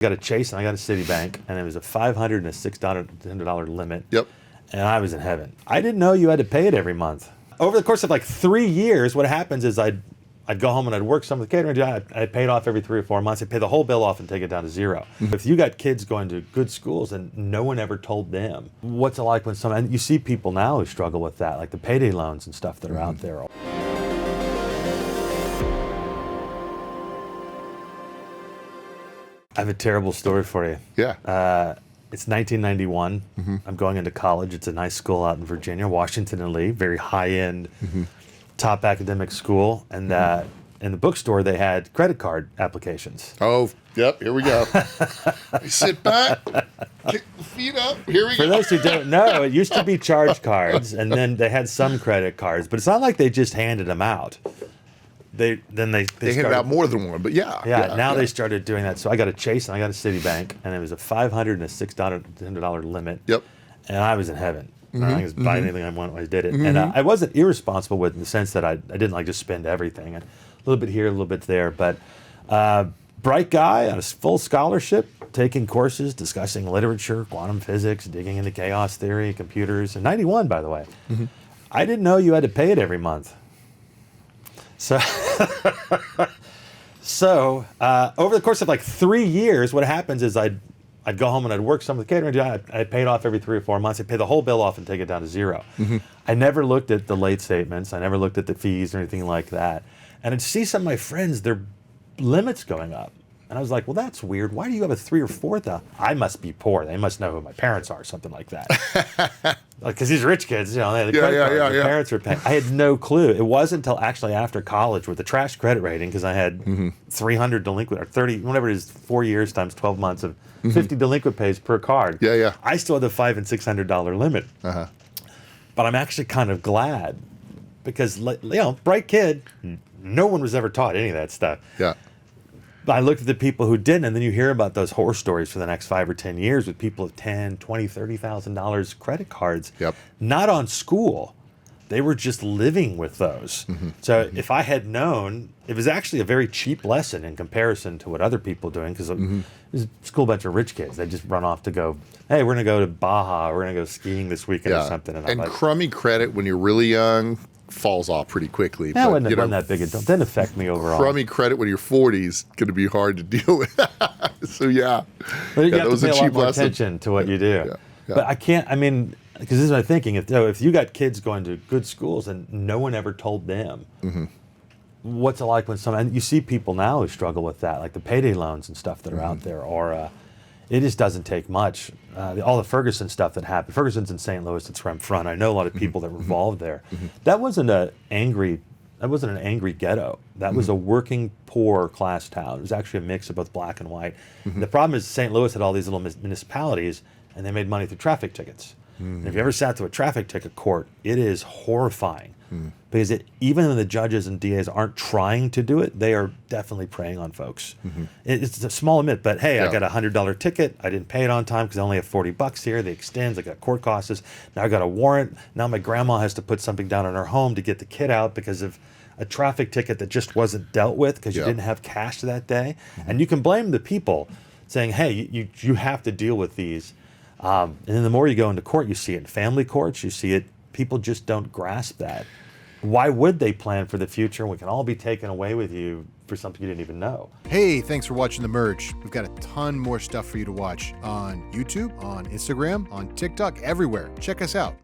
Got a Chase and I got a Citibank, and it was a $500 and a $600 limit. Yep. And I was in heaven. I didn't know you had to pay it every month. Over the course of like 3 years, what happens is I'd go home and I'd work some of the catering job. I'd pay it off every 3 or 4 months. I'd pay the whole bill off and take it down to zero. If you got kids going to good schools and no one ever told them, what's it like when and you see people now who struggle with that, like the payday loans and stuff that are out there. I have a terrible story for you. Yeah. It's 1991. I'm going into college. It's a nice school out in Virginia, Washington and Lee, very high-end, top academic school. And in the bookstore, they had credit card applications. Oh, yep. Here we go. Sit back, kick the feet up. Here we go. For those who don't know, it used to be charge cards, and then they had some credit cards. But it's not like they just handed them out. They handed out more than one, but yeah. Now they started doing that. So I got a Chase and I got a Citibank, and it was a $500 and a $600 limit. Yep. And I was in heaven. I think I was buying anything I wanted when I did it. And I wasn't irresponsible with it in the sense that I didn't like just spend everything. A little bit here, a little bit there. But bright guy on a full scholarship, taking courses, discussing literature, quantum physics, digging into chaos theory, computers. And 91, by the way. I didn't know you had to pay it every month. So, over the course of like 3 years, what happens is I'd go home and I'd work some of the catering job. I'd pay it off every 3 or 4 months. I'd pay the whole bill off and take it down to zero. I never looked at the late statements. I never looked at the fees or anything like that. And I'd see some of my friends, their limits going up. And I was like, well, that's weird. Why do you have a 3 or 4,000? I must be poor. They must know who my parents are, something like that. Because these rich kids, they had the credit cards. Their parents were paying. I had no clue. It wasn't until actually after college with the trash credit rating, because I had 300 delinquent, or 30, whatever it is, 4 years times 12 months of 50 delinquent pays per card. I still had the $500 and $600 limit. But I'm actually kind of glad because, bright kid, no one was ever taught any of that stuff. I looked at the people who didn't, and then you hear about those horror stories for the next 5 or 10 years with people with $10,000, $20,000, $30,000 credit cards, not on school. They were just living with those. So if I had known, it was actually a very cheap lesson in comparison to what other people are doing, because it was a school bunch of rich kids. They just run off to go, hey, we're going to go to Baja, we're going to go skiing this weekend or something. And crummy credit when you're really young falls off pretty quickly. Yeah, it wasn't that big. It didn't affect me overall. Crummy credit when you're 40 is going to be hard to deal with. So but you have to pay a lot more attention to what you do. But I can't. Because this is my thinking. If you got kids going to good schools and no one ever told them, what's it like when and you see people now who struggle with that, like the payday loans and stuff that are out there, or it just doesn't take much. All the Ferguson stuff that happened. Ferguson's in St. Louis. It's from front. I know a lot of people that were involved there. That wasn't an angry ghetto. That was a working, poor class town. It was actually a mix of both black and white. The problem is St. Louis had all these little municipalities, and they made money through traffic tickets. And if you ever sat through a traffic ticket court, it is horrifying. Because even when the judges and DAs aren't trying to do it, they are definitely preying on folks. It's a small amount, but hey, I got a $100 ticket. I didn't pay it on time because I only have $40 here. They extend. I got court costs. Now I got a warrant. Now my grandma has to put something down in her home to get the kid out because of a traffic ticket that just wasn't dealt with because you didn't have cash that day. And you can blame the people saying, hey, you have to deal with these. And then the more you go into court, you see it in family courts. You see it. People just don't grasp that. Why would they plan for the future? We can all be taken away with you for something you didn't even know. Hey, thanks for watching The Merge. We've got a ton more stuff for you to watch on YouTube, on Instagram, on TikTok, everywhere. Check us out.